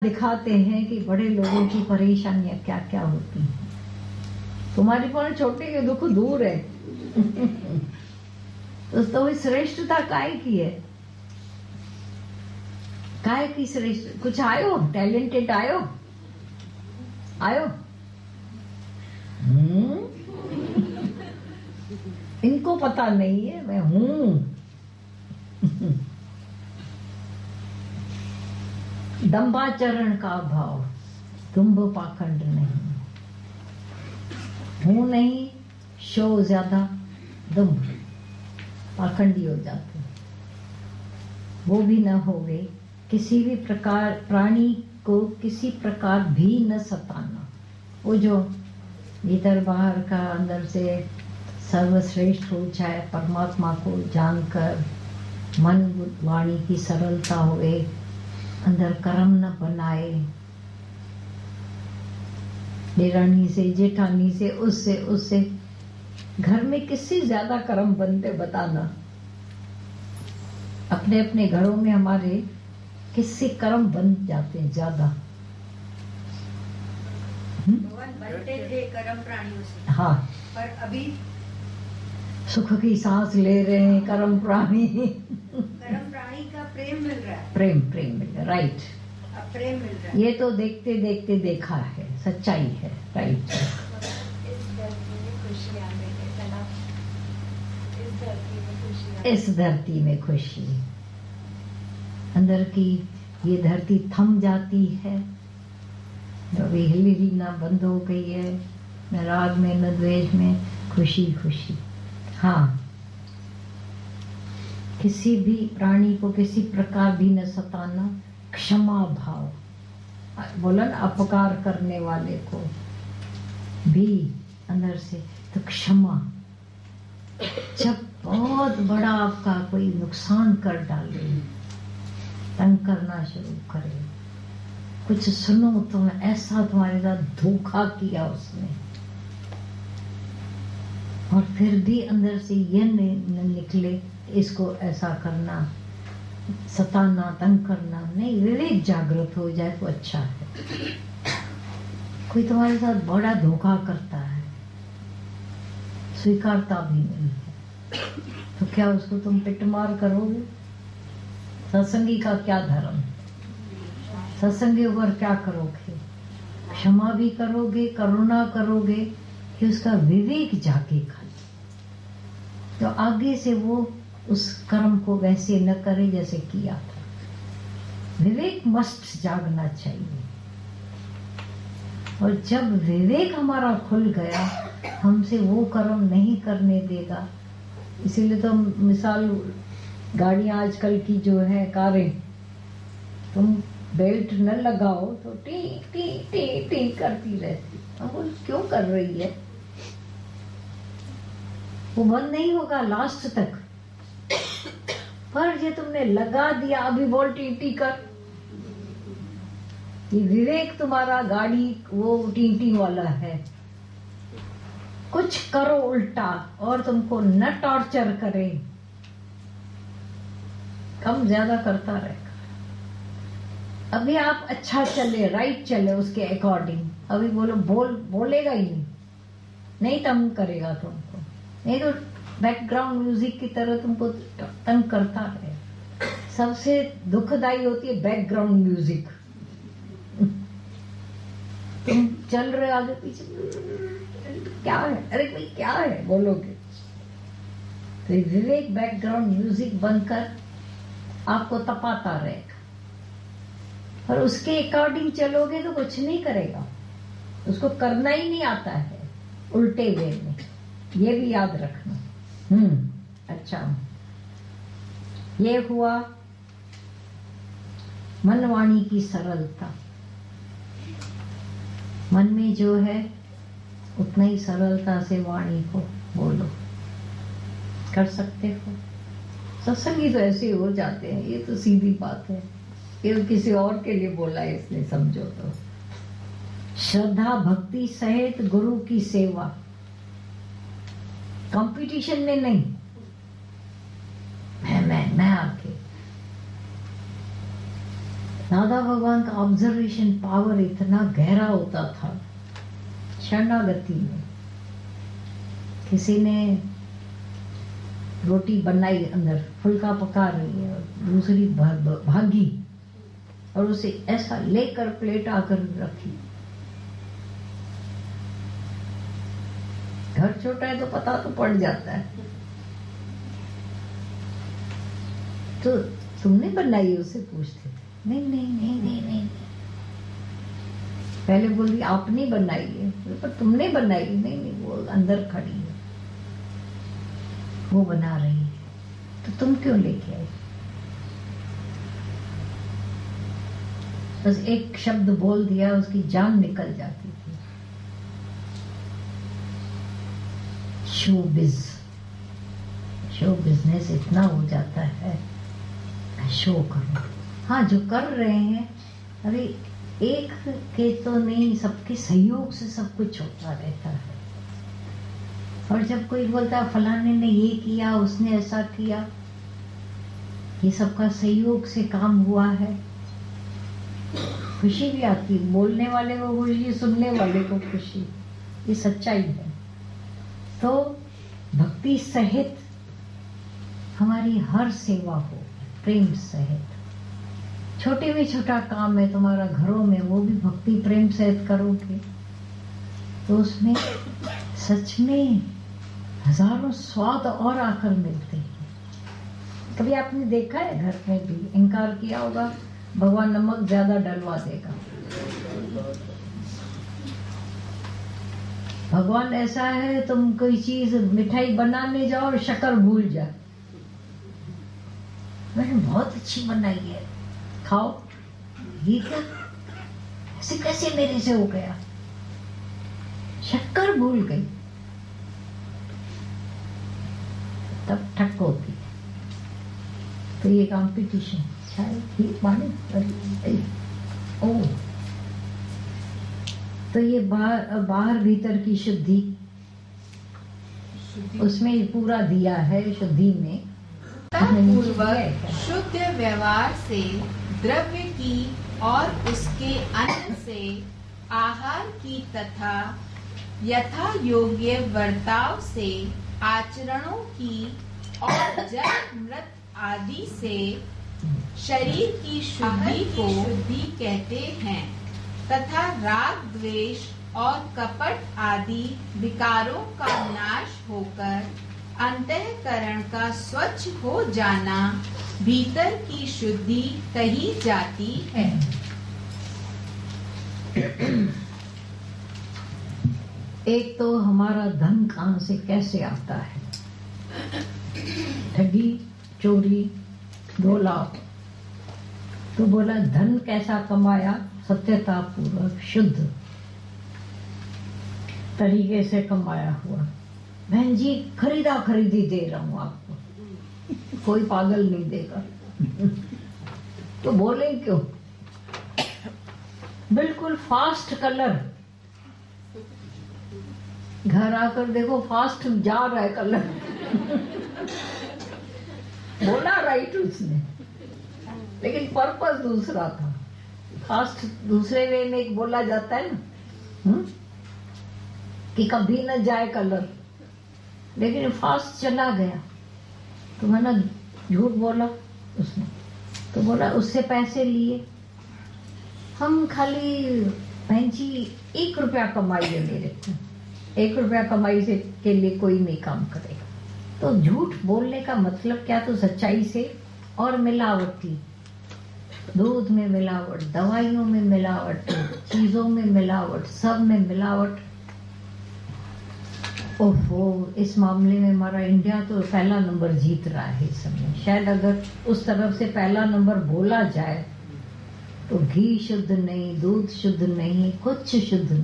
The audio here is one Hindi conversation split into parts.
दिखाते हैं कि बड़े लोगों की परेशानियां क्या क्या होती हैं। तुम्हारी पर छोटे के दुख दूर है। तो श्रेष्ठता काय की है, काय की श्रेष्ठ। कुछ आयो टैलेंटेड आयो आयो। इनको पता नहीं है मैं हूं। दंभाचरण का भाव, दुम्ब पाखंड नहीं। हूं नहीं, शो ज्यादा, दुम्ब पाखंडी हो जाते। वो भी न हो गए। किसी भी प्रकार प्राणी को किसी प्रकार भी न सताना। वो जो भीतर बाहर का अंदर से सर्वश्रेष्ठ हो जाए, परमात्मा को जानकर मन वाणी की सरलता होए, अंदर कर्म न बनाए, देरानी से जेठानी से उससे घर में किससे ज्यादा कर्म बनते बताना। अपने अपने घरों में हमारे किससे कर्म बन जाते हैं ज्यादा। बनते थे कर्म प्राणियों से। हाँ, पर अभी सुख की सांस ले रहे हैं कर्म प्राणी। कर्म प्राणी का प्रेम मिल रहा है। प्रेम मिल रहा है, राइट। अब प्रेम मिल रहा है। ये तो देखते देखते देखा है, सच्चाई है, राइट। इस धरती में खुशी, अंदर की ये धरती थम जाती है, अभी हिलना बंद हो गई है, न राग में न द्वेष में, खुशी खुशी। हाँ, किसी भी प्राणी को किसी प्रकार भी न सताना, क्षमा भाव। बोला ना, अपकार करने वाले को भी अंदर से तो क्षमा। जब बहुत बड़ा आपका कोई नुकसान कर डाले, तंग करना शुरू करे, कुछ सुनो तो ऐसा तुम्हारे साथ धोखा किया उसने, और फिर भी अंदर से ये न निकले इसको ऐसा करना, सताना, तंग करना नहीं, विवेक जागृत हो जाए तो अच्छा है। कोई तुम्हारे साथ बड़ा धोखा करता है, स्वीकारता भी नहीं है, तो क्या उसको तुम पिटमार करोगे? सत्संगी का क्या धर्म? सत्संगी ऊपर क्या करोगे? क्षमा भी करोगे, करुणा करोगे कि उसका विवेक जागेगा, तो आगे से वो उस कर्म को वैसे न करे जैसे किया था। विवेक मस्ट जागना चाहिए, और जब विवेक हमारा खुल गया, हमसे वो कर्म नहीं करने देगा। इसीलिए तो मिसाल, गाड़ियां आजकल की जो है कारें, तुम बेल्ट न लगाओ तो टी टी टी टी करती रहती। हम बोल क्यों कर रही है? वो बंद नहीं होगा लास्ट तक। पर ये तुमने लगा दिया, अभी बोल टी टी कर। ये विवेक तुम्हारा गाड़ी वो टी वाला है। कुछ करो उल्टा और तुमको न टॉर्चर करे, कम ज्यादा करता रहेगा। अभी आप अच्छा चले, राइट चले, उसके अकॉर्डिंग, अभी बोलेगा ही नहीं तंग करेगा तुमको, नहीं तो बैकग्राउंड म्यूजिक की तरह तुमको तंग करता रहे। सबसे दुखदाई होती है बैकग्राउंड म्यूजिक। तुम चल रहे आगे पीछे, क्या है, अरे भाई क्या है बोलोगे, तो विवेक बैकग्राउंड म्यूजिक बनकर आपको तपाता रहेगा, और उसके अकॉर्डिंग चलोगे तो कुछ नहीं करेगा, उसको करना ही नहीं आता है उल्टे वे में, ये भी याद रखना। अच्छा, ये हुआ मन वाणी की सरलता। मन में जो है उतना ही सरलता से वाणी को बोलो, कर सकते हो। सत्संगी तो ऐसे हो जाते हैं, ये तो सीधी बात है, ये तो किसी और के लिए बोला है इसने, समझो तो। श्रद्धा भक्ति सहित गुरु की सेवा, कंपटीशन में नहीं, मैं आके दादा भगवान का ऑब्जर्वेशन पावर इतना गहरा होता था। शरणागति में किसी ने रोटी बनाई, अंदर फुल्का पका रही है और दूसरी भागी और उसे ऐसा लेकर प्लेट आकर रखी। घर छोटा है तो पता तो पड़ जाता है। तो तुमने बनाई, उसे पूछते, नहीं नहीं नहीं नहीं नहीं, पहले बोल रही आपने बनाई है, पर तुमने बनाई, नहीं नहीं वो अंदर खड़ी है, वो बना रही है, तो तुम क्यों लेके आई? बस एक शब्द बोल दिया, उसकी जान निकल जाती थी। शो बिजनेस इतना हो जाता है, शो करो। हाँ, जो कर रहे हैं, अरे एक के तो नहीं, सबके सहयोग से सब कुछ होता रहता है। और जब कोई बोलता है फलाने ने ये किया, उसने ऐसा किया, ये सबका सहयोग से काम हुआ है, खुशी भी आती है। बोलने वाले को खुशी, सुनने वाले को खुशी, ये सच्चाई है। तो भक्ति सहित हमारी हर सेवा हो, प्रेम सहित। छोटे में छोटा काम है तुम्हारा घरों में, वो भी भक्ति प्रेम सहित करोगे तो उसमें सच में हजारों स्वाद और आकर मिलते हैं। कभी आपने देखा है घर में भी इनकार किया होगा, भगवान नमक ज्यादा डलवा देगा, भगवान ऐसा है, तुम कोई चीज मिठाई बनाने जाओ और शक्कर भूल जाए, मैंने बहुत अच्छी बनाई है, खाओ, ये क्या, ऐसे कैसे मेरे से हो गया, शक्कर भूल गई, तब ठक होती है। तो ये कंपटीशन, शायद ठीक माने ओ, तो ये बाहर भीतर की शुद्धि, उसमें पूरा दिया है शुद्धि में। पूर्वक शुद्ध व्यवहार से द्रव्य की और उसके अन्न से आहार की तथा यथा योग्य वर्ताव से आचरणों की और जल मृत आदि से शरीर की शुद्धि को शुद्धि कहते हैं तथा राग द्वेष और कपट आदि विकारों का नाश होकर अंतःकरण का स्वच्छ हो जाना भीतर की शुद्धि कही जाती है। एक तो हमारा धन कहाँ से कैसे आता है, ठगी चोरी बोला, तो बोला धन कैसा कमाया, सत्यता पूर्वक शुद्ध तरीके से कमाया हुआ। बहन जी खरीदा खरीदी दे रहा हूं आपको, कोई पागल नहीं देगा। तो बोले क्यों, बिल्कुल फास्ट कलर, घर आकर देखो फास्ट जा रहा है कलर। बोला राइट उसने, लेकिन पर्पस दूसरा था। फास्ट दूसरे वे में एक बोला जाता है ना, कि कभी न जाए कलर, लेकिन फास्ट चला गया तो मैंने झूठ बोला उसने, तो बोला उससे पैसे लिए। हम खाली बहन जी 1 रुपया कमाई है मेरे को, 1 रुपया कमाई से के लिए कोई नहीं काम करेगा। तो झूठ बोलने का मतलब क्या, तो सच्चाई से और मिलावटी, दूध में मिलावट, दवाइयों में मिलावट, चीजों में मिलावट, सब में मिलावट। ओहो, इस मामले में हमारा इंडिया तो पहला नंबर जीत रहा है इस समय। शायद अगर उस तरफ से पहला नंबर बोला जाए तो घी शुद्ध नहीं, दूध शुद्ध नहीं, कुछ शुद्ध नहीं,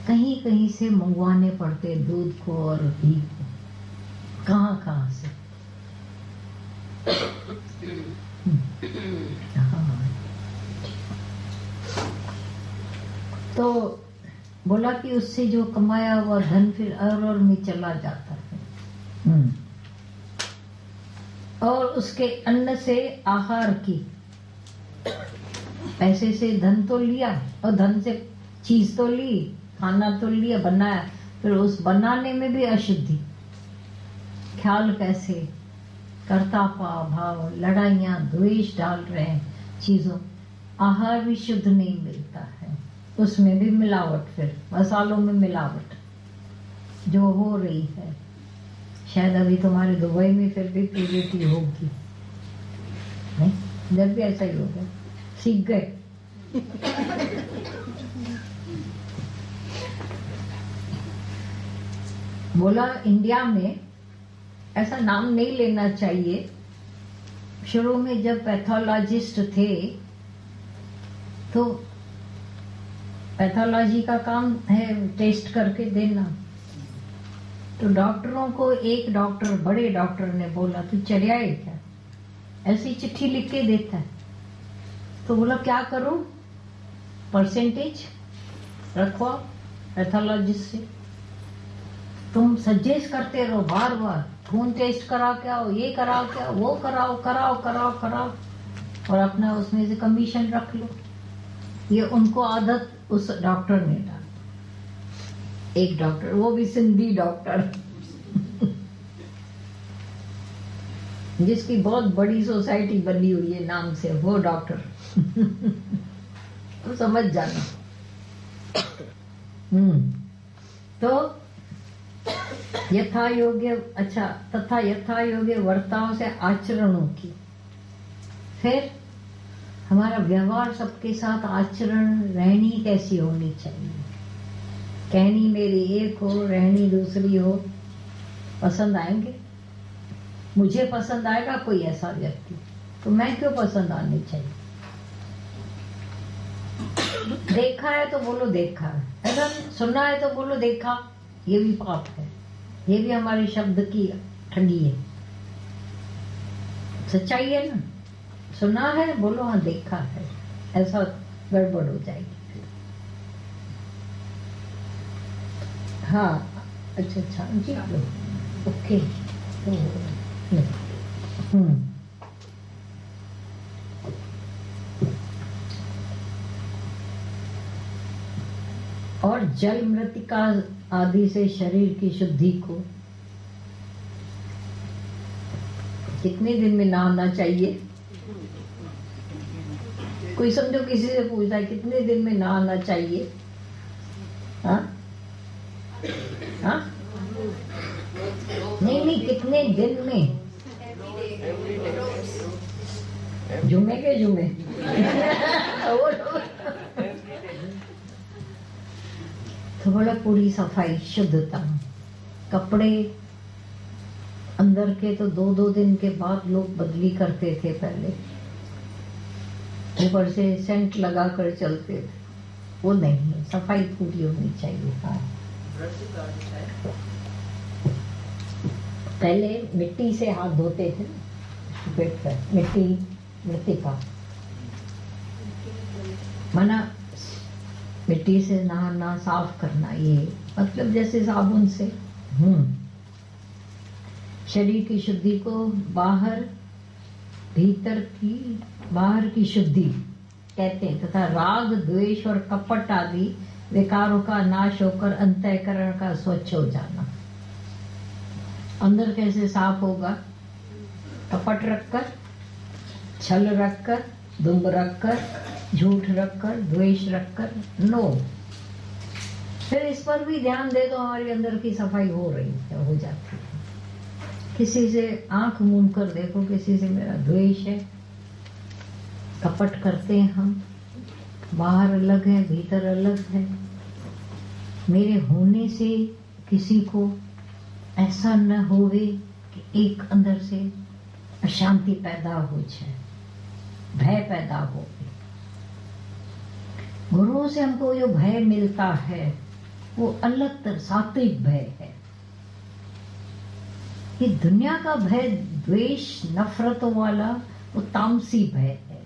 कहीं कहीं से मंगवाने पड़ते दूध को और घी को, कहाँ कहाँ से। तो बोला कि उससे जो कमाया हुआ धन फिर और में चला जाता है, और उसके अन्न से आहार की पैसे से धन तो लिया और धन से चीज तो ली, खाना तो लिया, बनाया, फिर उस बनाने में भी अशुद्धि, ख्याल कैसे, कर्तापा भाव, लड़ाइयाँ, द्वेष डाल रहे हैं चीजों। आहार भी शुद्ध नहीं मिलता है, उसमें भी मिलावट, फिर मसालों में मिलावट जो हो रही है। शायद अभी तुम्हारे दुबई में फिर भी प्योरिटी होगी, नहीं? इधर भी ऐसा ही हो गया, सीख गए। बोला इंडिया में ऐसा नाम नहीं लेना चाहिए। शुरू में जब पैथोलॉजिस्ट थे तो पैथोलॉजी का काम है टेस्ट करके देना, तो डॉक्टरों को एक डॉक्टर, बड़े डॉक्टर ने बोला तू चढ़िया है क्या, ऐसी चिट्ठी लिख के देता है। तो बोला क्या करूं, परसेंटेज रखो पैथोलॉजिस्ट से, तुम सजेस्ट करते रहो बार बार, खून टेस्ट करा के आओ, ये कराओ, क्या वो कराओ, कराओ कराओ कराओ, और अपना उसमें से कमीशन रख लो। ये उनको आदत उस डॉक्टर ने डाली। एक डॉक्टर, वो भी सिंधी डॉक्टर जिसकी बहुत बड़ी सोसाइटी बनी हुई है नाम से, वो डॉक्टर तो समझ जाना। तो यथा योग्य, अच्छा, तथा यथा योग्य वर्ताओं से आचरणों की, फिर हमारा व्यवहार सबके साथ, आचरण, रहनी कैसी होनी चाहिए। कहनी मेरी एक हो, रहनी दूसरी हो। पसंद आएंगे, मुझे पसंद आएगा कोई ऐसा व्यक्ति, तो मैं क्यों पसंद आनी चाहिए। देखा है तो बोलो देखा है, ऐसा सुना है तो बोलो देखा, ये भी पाप है, ये भी हमारे शब्द की ठगी है। सच्चाई है ना, सुना है बोलो हाँ देखा है, ऐसा गड़बड़ हो जाएगी। हाँ अच्छा जी, ओके। और जल मृतिका आदि से शरीर की शुद्धि को कितने दिन में नहाना चाहिए। कोई समझो किसी से पूछता है कितने दिन में नहाना चाहिए। हाँ हाँ, नहीं कितने दिन में, जुमे के जुमे तो बड़ा पूरी सफाई, शुद्धता। कपड़े अंदर के तो 2-2 दिन के बाद लोग बदली करते थे पहले, ऊपर से सेंट लगा कर चलते थे, वो नहीं, सफाई पूरी होनी चाहिए। हाँ, पहले मिट्टी से हाथ धोते थे, पेट पर मिट्टी, मृतिका मना, मिट्टी से नहाना, साफ करना, ये मतलब जैसे साबुन से। शरीर की शुद्धि को बाहर की शुद्धि कहते हैं, तथा राग, द्वेष और कपट आदि विकारों का नाश होकर अंतःकरण का स्वच्छ हो जाना। अंदर कैसे साफ होगा, कपट रखकर, छल रखकर, दुम्ब रखकर, झूठ रखकर, द्वेष रखकर, नो। फिर इस पर भी ध्यान दे तो हमारे अंदर की सफाई हो रही है, हो जाती है। किसी से आंख मूंद कर देखो, किसी से मेरा द्वेष है, कपट करते हैं हम, बाहर अलग है भीतर अलग है। मेरे होने से किसी को ऐसा न होवे कि एक अंदर से अशांति पैदा हो जाए, भय पैदा हो। गुरुओं से हमको जो भय मिलता है वो अलग तरह सात्विक भय है। ये दुनिया का भय, द्वेष, नफरतों वाला, वो तामसी भय है।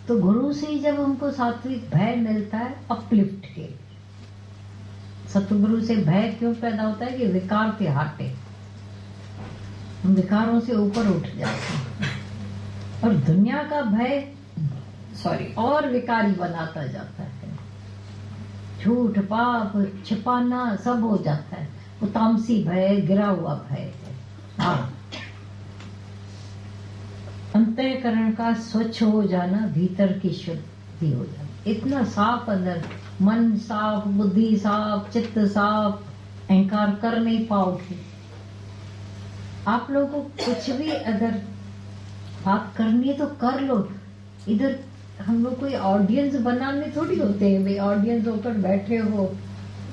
तो गुरु से ही जब हमको सात्विक भय मिलता है, अपलिफ्ट के, सतगुरु से भय क्यों पैदा होता है कि विकार के हाटे, हम विकारों से ऊपर उठ जाते हैं। और दुनिया का भय और विकारी बनाता जाता है। झूठ पाप छिपाना सब हो जाता है। वो तामसी भय, गिरा हुआ भय है। हाँ, अंतःकरण का स्वच्छ हो जाना, भीतर की शुद्धि हो जाना, इतना साफ अंदर, मन साफ, बुद्धि साफ, चित्त साफ, अहंकार कर नहीं पाओगे। आप लोगों को कुछ भी अगर बात करनी है तो कर लो। इधर हम लोग कोई ऑडियंस बनाने थोड़ी होते हैं, भाई ऑडियंस होकर बैठे हो,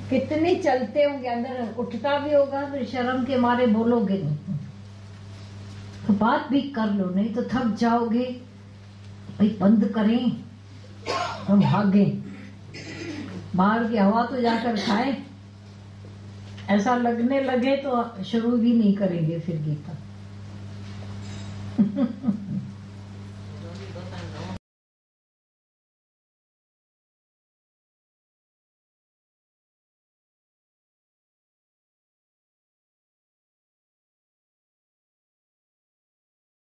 कितने चलते होंगे, अंदर उठता भी होगा, फिर शर्म के मारे बोलोगे नहीं, तो बात भी कर लो, नहीं तो थक जाओगे। भाई बंद करें, हम भागे, बाहर की हवा तो जाकर खाएं। ऐसा लगने लगे तो शुरू भी नहीं करेंगे फिर गीता।